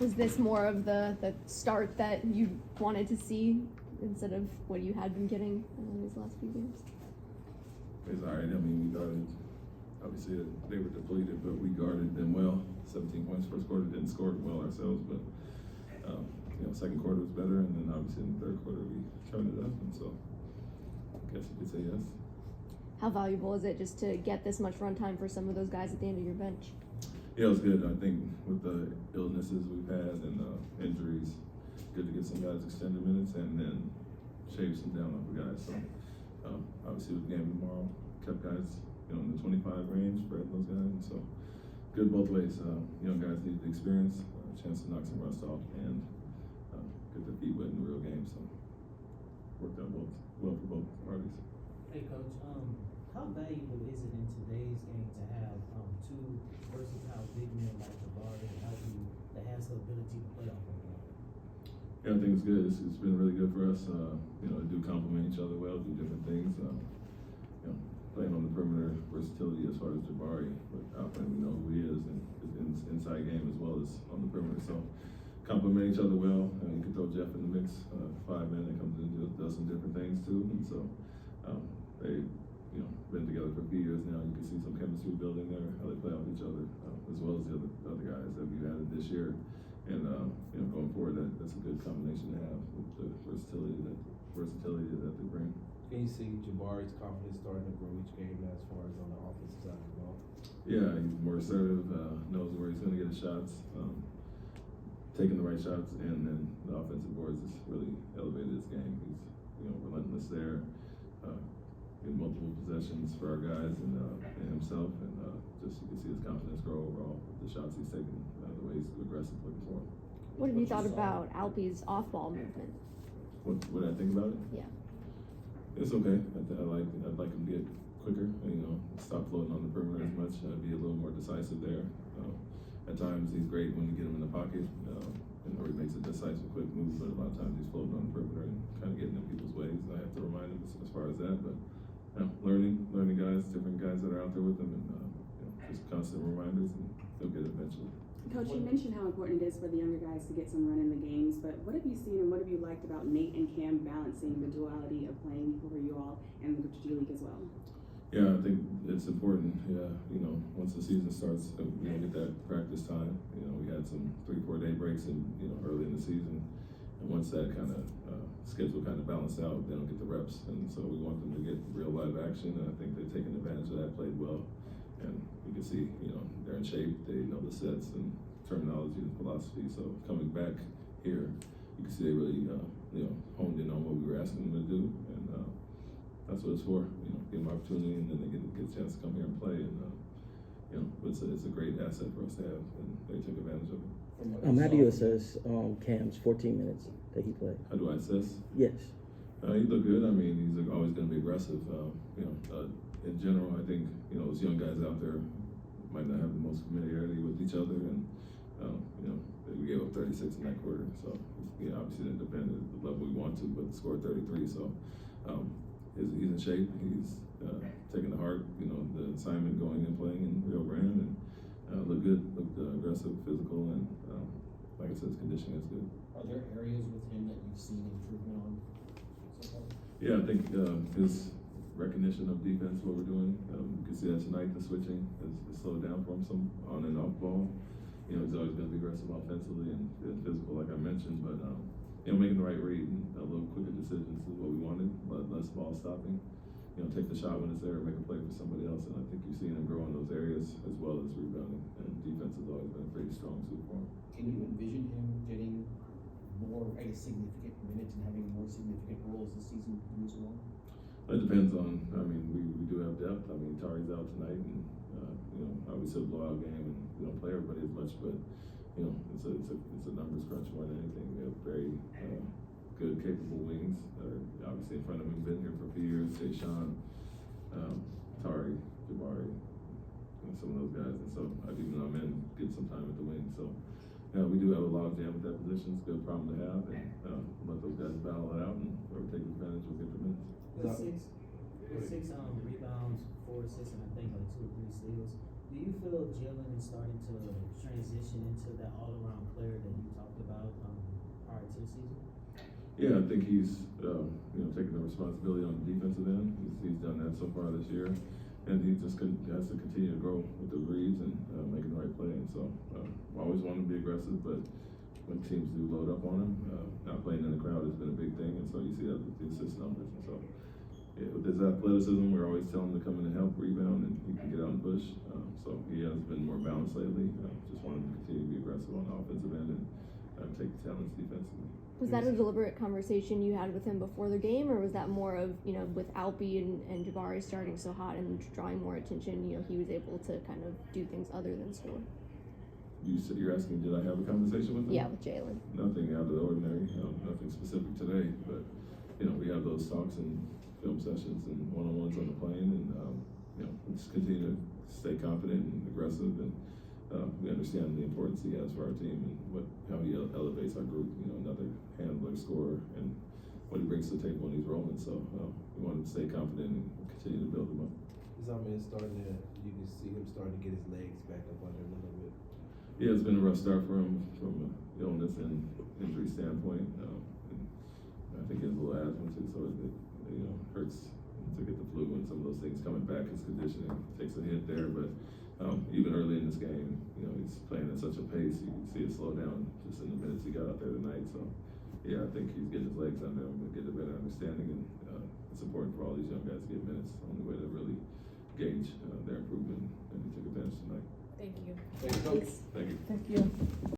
Was this more of the start that you wanted to see instead of what you had been getting in these last few games? It's all right. I mean, we guarded, obviously they were depleted, but we guarded them well. 17 points first quarter, didn't score well ourselves, but second quarter was better, and then obviously in the third quarter we turned it up, and so I guess you could say yes. How valuable is it just to get this much run time for some of those guys at the end of your bench? Yeah, it was good. I think with the illnesses we've had and injuries, good to get some guys extended minutes and then shave some down on the guys. So obviously with the game tomorrow, kept guys in the 25 range, spread those guys, and so good both ways. Young guys need the experience, a chance to knock some rust off, and get their feet wet in the real game. So worked out well for both parties. Hey Coach, how valuable is it in today's game to have two versatile big men like Jabari and Alperen that has the ability to play off of one? Yeah, I think it's good. It's been really good for us. Do complement each other well, do different things. Playing on the perimeter, versatility as far as Jabari, but Alperen, we know who he is, and his inside game as well as on the perimeter. So complement each other well. You can throw Jeff in the mix, 5 men that comes in and does some different things too. And so they been together for a few years now. You can see some chemistry building there, how they play off each other, as well as the other guys that we've added this year. And going forward, that's a good combination to have with the versatility that they bring. Can you see Jabari's confidence starting to grow each game as far as on the offensive side of the ball? Yeah, he's more assertive, knows where he's going to get his shots, taking the right shots, and then the offensive boards has really elevated his game. He's relentless there. In multiple possessions for our guys and himself, and just you can see his confidence grow overall with the shots he's taking, the way he's aggressive looking for him. What have you thought about Alpe's off-ball movement? What I think about it? Yeah. It's okay. I'd like him to get quicker, stop floating on the perimeter as much, be a little more decisive there. At times he's great when you get him in the pocket, or he makes a decisive quick move, but a lot of times he's floating on the perimeter and kind of getting in people's ways. I have to remind him as far as that, but learning guys, different guys that are out there with him, and just constant reminders, and he'll get it eventually. Coach, you mentioned how important it is for the younger guys to get some run in the games, but what have you seen and what have you liked about Nate and Cam balancing the duality of playing for you all and the G League as well? Yeah, I think it's important. Yeah, once the season starts, we don't get that practice time. We had some 3-4 day breaks early in the season, and once that kind of schedule kind of balanced out, they don't get the reps, and so we want them to get real live action. And I think they've taken advantage of that, played well, and you can see they're in shape. They know the sets and terminology and philosophy. So coming back here, you can see they really honed in on what we were asking them to do, and that's what it's for. Give them opportunity, and then they get a chance to come here and play. And it's a great asset for us to have, and they took advantage of it. How do you assess Cam's 14 minutes that he played? How do I assess? Yes. He looked good. I mean, he's always going to be aggressive. In general, I think those young guys out there might not have the most familiarity with each other, and we gave up 36 in that quarter. So obviously didn't defend at the level we want to, but scored 33. So he's in shape. He's taking the heart, the assignment, going and playing in Rio Grande, and looked good, looked aggressive, physical, and like I said, his conditioning is good. Are there areas with him that you've seen improvement on so far? Yeah, I think his recognition of defense, what we're doing, you can see that tonight, the switching has slowed down for him some on and off ball. He's always going to be aggressive offensively and physical, like I mentioned, but making the right read and a little quicker decisions is what we wanted, less ball stopping. Take the shot when it's there, make a play for somebody else, and I think you've seen him grow in those areas as well as rebounding, and defense has always been a pretty strong suit for him. Can you envision him getting more, significant minutes and having more significant roles this season moves along? It depends on, we do have depth. Tari's out tonight, and obviously a blowout game, and we don't play everybody as much, but it's a numbers crunch more than anything. We have very good, capable wings that are obviously in front of him, been here for a few years. Jaylen, Tari, Jabari, some of those guys, and so even our men get some time at the wing. So we do have a lot of jam at that position. It's a good problem to have, and let those guys battle it out, and whoever takes advantage will get the minutes. With six rebounds, 4 assists, and I think like 2 or 3 steals. Do you feel Jaylen is starting to transition into that all-around player that you talked about prior to the season? Yeah, I think he's taking the responsibility on the defensive end. He's done that so far this year, and he just has to continue to grow with the reads and making the right play. And so, I always want to be aggressive, but when teams do load up on him, not playing in the crowd has been a big thing, and so you see that with the assist numbers. And so, with his athleticism, we're always telling him to come in and help rebound, and he can get out and push. So he has been more balanced lately. Just want him to continue to be aggressive on the offensive end and take the talents defensively. Was that a deliberate conversation you had with him before the game, or was that more of, with Alpi and Jabari starting so hot and drawing more attention, he was able to kind of do things other than score? You're asking, did I have a conversation with him? Yeah, with Jaylen. Nothing out of the ordinary, nothing specific today, but, we have those talks and film sessions and one-on-ones on the plane, and, we just continue to stay confident and aggressive, and we understand the importance he has for our team and how he elevates our group, another handler, scorer, and what he brings to the table when he's rolling. So we want him to stay confident and continue to build him up. You can see him starting to get his legs back up under him a little bit. Yeah, it's been a rough start for him from an illness and injury standpoint. And I think he has a little asthma too, so it hurts to get the flu and some of those things coming back. His conditioning takes a hit there, but even early in this game, he's playing at such a pace, you can see it slow down just in the minutes he got out there tonight. So, yeah, I think he's getting his legs under him and getting a better understanding, and it's important for all these young guys to get minutes. The only way to really gauge their improvement, and he took advantage tonight. Thank you. Thank you, Coach. Thank you. Thank you.